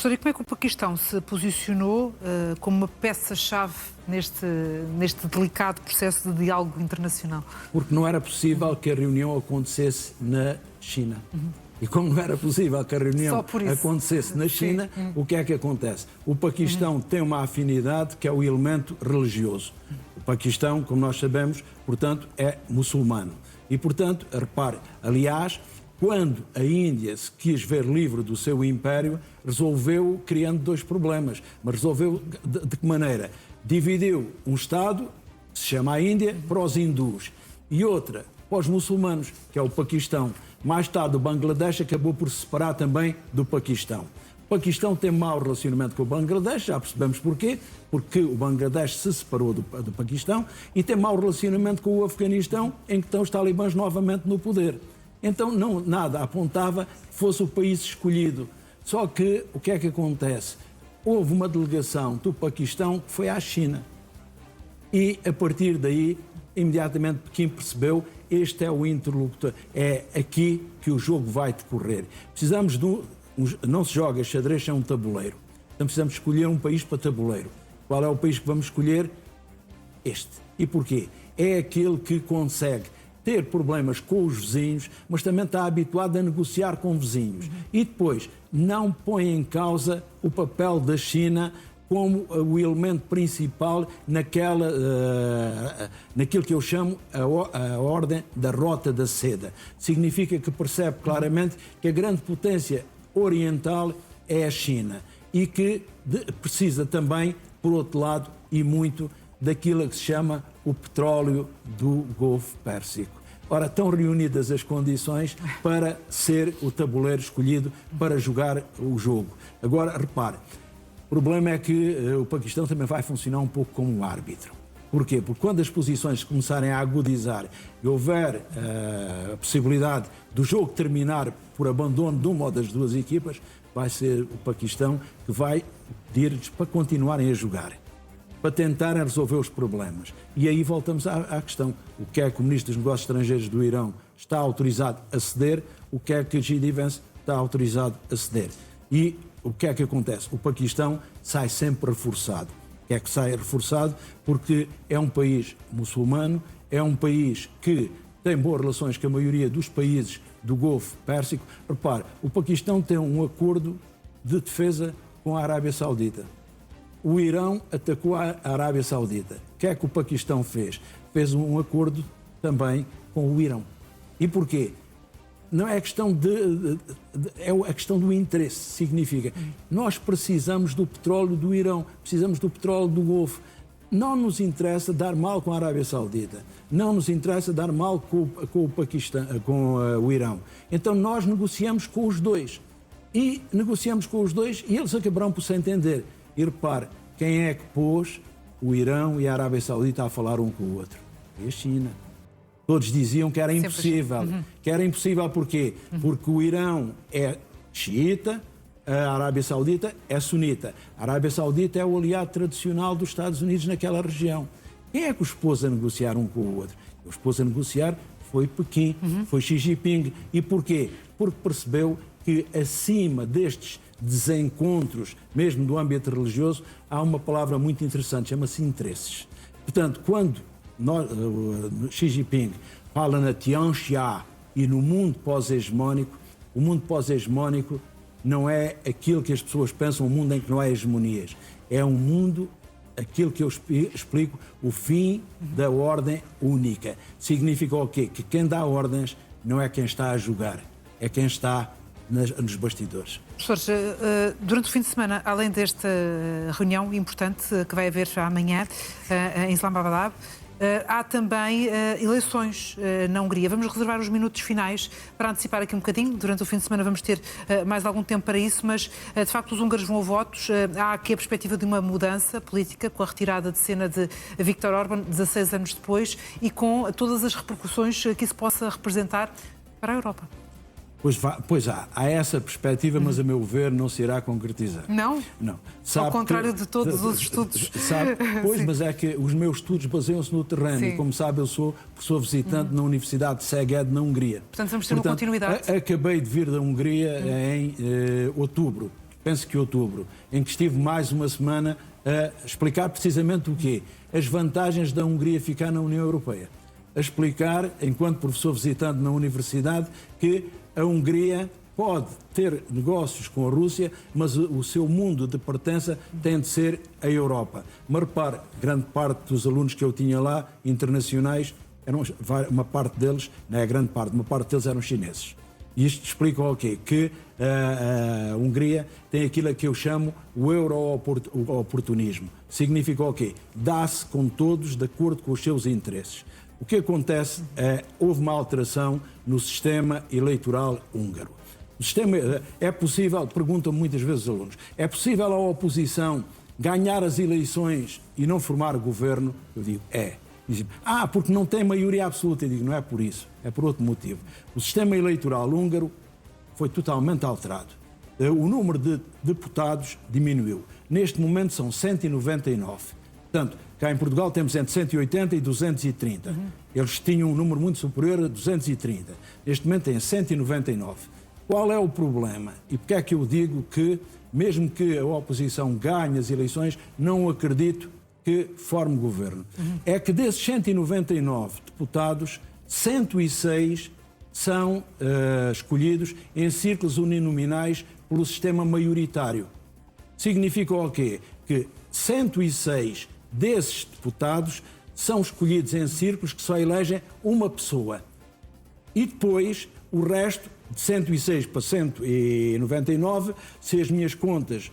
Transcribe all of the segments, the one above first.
Professor, e como é que o Paquistão se posicionou como uma peça-chave neste delicado processo de diálogo internacional? Porque não era possível que a reunião acontecesse na China. E como não era possível que a reunião acontecesse na China, o que é que acontece? O Paquistão tem uma afinidade que é o elemento religioso. O Paquistão, como nós sabemos, portanto, é muçulmano. E, portanto, repare, aliás, quando a Índia se quis ver livre do seu império, resolveu criando dois problemas. Mas resolveu de que maneira? Dividiu um Estado, que se chama a Índia, para os hindus, e outra para os muçulmanos, que é o Paquistão. Mais tarde, o Bangladesh acabou por se separar também do Paquistão. O Paquistão tem mau relacionamento com o Bangladesh, já percebemos porquê, porque o Bangladesh se separou do Paquistão, e tem mau relacionamento com o Afeganistão, em que estão os talibãs novamente no poder. Então, nada apontava que fosse o país escolhido. Só que, o que é que acontece? Houve uma delegação do Paquistão que foi à China. E, a partir daí, imediatamente Pequim percebeu este é o interlocutor. É aqui que o jogo vai decorrer. Precisamos de não se joga xadrez sem um tabuleiro. Então precisamos escolher um país para tabuleiro. Qual é o país que vamos escolher? Este. E porquê? É aquele que consegue ter problemas com os vizinhos, mas também está habituado a negociar com vizinhos. E depois, não põe em causa o papel da China como o elemento principal naquilo que eu chamo a ordem da rota da seda. Significa que percebe claramente que a grande potência oriental é a China e que precisa também, por outro lado, e muito, daquilo que se chama o petróleo do Golfo Pérsico. Ora, estão reunidas as condições para ser o tabuleiro escolhido para jogar o jogo. Agora, repare, o problema é que o Paquistão também vai funcionar um pouco como um árbitro. Porquê? Porque quando as posições começarem a agudizar e houver a possibilidade do jogo terminar por abandono de uma ou das duas equipas, vai ser o Paquistão que vai pedir-lhes para continuarem a jogar, para tentarem resolver os problemas. E aí voltamos à questão. O que é que o Ministro dos Negócios Estrangeiros do Irão está autorizado a ceder, o que é que J.D. Vance está autorizado a ceder. E o que é que acontece? O Paquistão sai sempre reforçado. O que é que sai reforçado? Porque é um país muçulmano, é um país que tem boas relações com a maioria dos países do Golfo Pérsico. Repare, o Paquistão tem um acordo de defesa com a Arábia Saudita. O Irão atacou a Arábia Saudita. O que é que o Paquistão fez? Fez um acordo também com o Irão. E porquê? Não é a questão é a questão do interesse. Significa, nós precisamos do petróleo do Irão, precisamos do petróleo do Golfo. Não nos interessa dar mal com a Arábia Saudita. Não nos interessa dar mal com o Paquistão, com o Irão. Então nós negociamos com os dois. E negociamos com os dois e eles acabarão por se entender. E repare, quem é que pôs o Irão e a Arábia Saudita a falar um com o outro? É a China. Todos diziam que era impossível. Que era impossível porquê? Porque o Irão é xiita, a Arábia Saudita é sunita. A Arábia Saudita é o aliado tradicional dos Estados Unidos naquela região. Quem é que os pôs a negociar um com o outro? Os pôs a negociar foi Pequim, foi Xi Jinping. E porquê? Porque percebeu que acima destes desencontros, mesmo do âmbito religioso, há uma palavra muito interessante, chama-se interesses. Portanto, quando Xi Jinping fala na Tianxia e no mundo pós-hegemónico, o mundo pós-hegemónico não é aquilo que as pessoas pensam, um mundo em que não há hegemonias. É um mundo, aquilo que eu explico, o fim da ordem única. Significa o quê? Que quem dá ordens não é quem está a jogar, é quem está nos bastidores. Professores, durante o fim de semana, além desta reunião importante que vai haver já amanhã em Islamabad, há também eleições na Hungria. Vamos reservar os minutos finais para antecipar aqui um bocadinho. Durante o fim de semana vamos ter mais algum tempo para isso, mas de facto os húngaros vão a votos. Há aqui a perspectiva de uma mudança política com a retirada de cena de Viktor Orbán 16 anos depois e com todas as repercussões que isso possa representar para a Europa. Pois há essa perspectiva, mas a meu ver não se irá concretizar. Não? Não. Ao contrário de todos os estudos. Pois, mas é que os meus estudos baseiam-se no terreno. Sim. E como sabe, eu sou professor visitante na Universidade de Szeged, na Hungria. Portanto, vamos ter uma continuidade. Acabei de vir da Hungria em outubro. penso que outubro, em que estive mais uma semana a explicar precisamente o quê? As vantagens da Hungria ficar na União Europeia. A explicar, enquanto professor visitante na universidade, que a Hungria pode ter negócios com a Rússia, mas o seu mundo de pertença tem de ser a Europa. Mas repare, grande parte dos alunos que eu tinha lá, internacionais, uma parte deles, não é grande parte, uma parte deles eram chineses. E isto explica o quê? Que a Hungria tem aquilo que eu chamo o euro-oportunismo. Significa o quê? Dá-se com todos de acordo com os seus interesses. O que acontece é houve uma alteração no sistema eleitoral húngaro. O sistema é possível, perguntam muitas vezes os alunos, é possível a oposição ganhar as eleições e não formar governo? Eu digo, é. Dizem, porque não tem maioria absoluta. Eu digo, não é por isso, é por outro motivo. O sistema eleitoral húngaro foi totalmente alterado. O número de deputados diminuiu. Neste momento são 199. Portanto, cá em Portugal temos entre 180 e 230. Eles tinham um número muito superior a 230. Neste momento têm 199. Qual é o problema? E porque é que eu digo que, mesmo que a oposição ganhe as eleições, não acredito que forme governo? É que desses 199 deputados, 106 são escolhidos em círculos uninominais pelo sistema maioritário. Significa o quê? Que 106 desses deputados são escolhidos em círculos que só elegem uma pessoa. E depois, o resto, de 106 para 199, se as minhas contas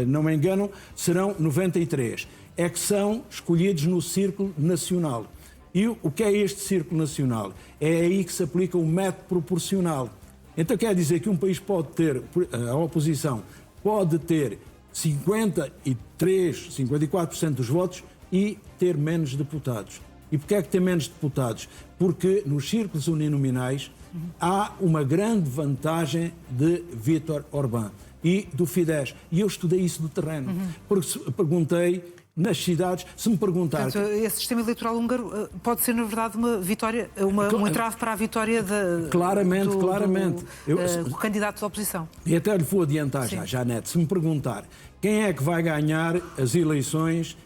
não me enganam, serão 93. É que são escolhidos no Círculo Nacional. E o que é este Círculo Nacional? É aí que se aplica o método proporcional. Então quer dizer que um país pode ter, a oposição pode ter 53, 54% dos votos e ter menos deputados. E porquê é que tem menos deputados? Porque nos círculos uninominais há uma grande vantagem de Vítor Orbán e do Fidesz. E eu estudei isso do terreno. Porque perguntei nas cidades, se me perguntar... Portanto, esse sistema eleitoral húngaro pode ser, na verdade, uma vitória, um entrave para a vitória claramente. do candidato da oposição. E até lhe vou adiantar já, Janete, se me perguntar quem é que vai ganhar as eleições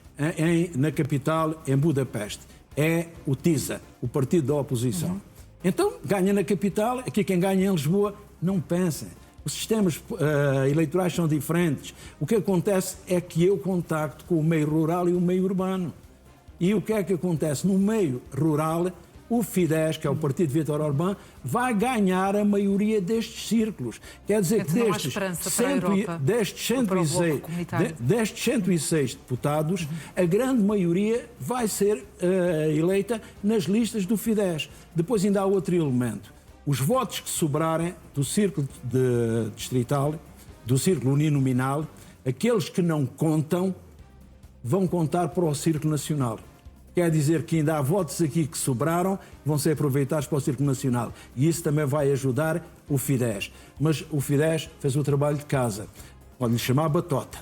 na capital, em Budapeste, é o TISA, o partido da oposição. Então, ganha na capital, aqui quem ganha em Lisboa, não pensem. Os sistemas eleitorais são diferentes. O que acontece é que eu contacto com o meio rural e o meio urbano. E o que é que acontece? No meio rural, o Fidesz, que é o partido de Vítor Orbán, vai ganhar a maioria destes círculos. Quer dizer que destes 106 deputados, a grande maioria vai ser eleita nas listas do Fidesz. Depois ainda há outro elemento. Os votos que sobrarem do círculo distrital, do círculo uninominal, aqueles que não contam, vão contar para o círculo nacional. Quer dizer que ainda há votos aqui que sobraram, vão ser aproveitados para o círculo nacional. E isso também vai ajudar o Fidesz. Mas o Fidesz fez o trabalho de casa. Pode-lhe chamar batota.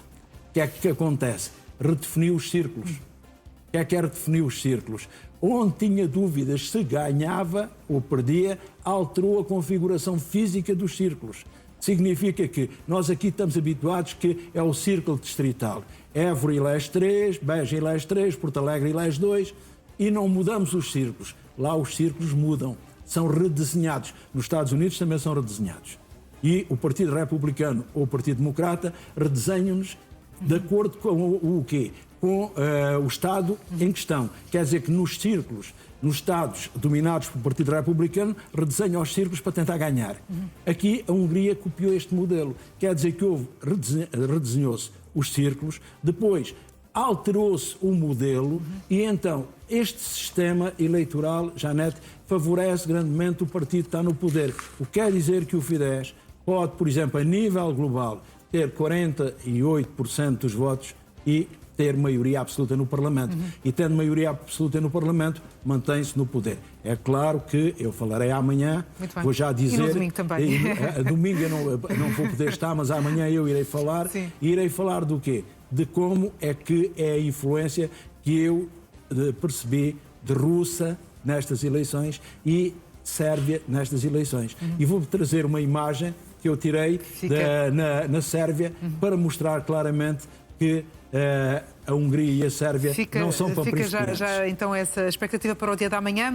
O que é que acontece? Redefiniu os círculos. O que é que era definir os círculos? Onde tinha dúvidas se ganhava ou perdia, alterou a configuração física dos círculos. Significa que nós aqui estamos habituados que é o círculo distrital. Évora elege 3, Beja elege 3, Porto Alegre elege 2 e não mudamos os círculos. Lá os círculos mudam, são redesenhados. Nos Estados Unidos também são redesenhados. E o Partido Republicano ou o Partido Democrata redesenham-nos de acordo com o quê? Com o Estado em questão. Quer dizer que nos círculos, nos Estados dominados pelo Partido Republicano, redesenham os círculos para tentar ganhar. Aqui a Hungria copiou este modelo. Quer dizer que redesenhou-se os círculos, depois alterou-se o modelo e então este sistema eleitoral, Janete, favorece grandemente o partido que está no poder. O que quer dizer que o Fidesz pode, por exemplo, a nível global, ter 48% dos votos e ter maioria absoluta no Parlamento. E tendo maioria absoluta no Parlamento, mantém-se no poder. É claro que eu falarei amanhã, vou já dizer... E no domingo também. Domingo eu não vou poder estar, mas amanhã eu irei falar. Sim. E irei falar do quê? De como é que é a influência que eu percebi de Rússia nestas eleições e Sérvia nestas eleições. E vou trazer uma imagem que que eu tirei na Sérvia, para mostrar claramente que a Hungria e a Sérvia não são para Fica principiantes. já então essa expectativa para o dia da manhã.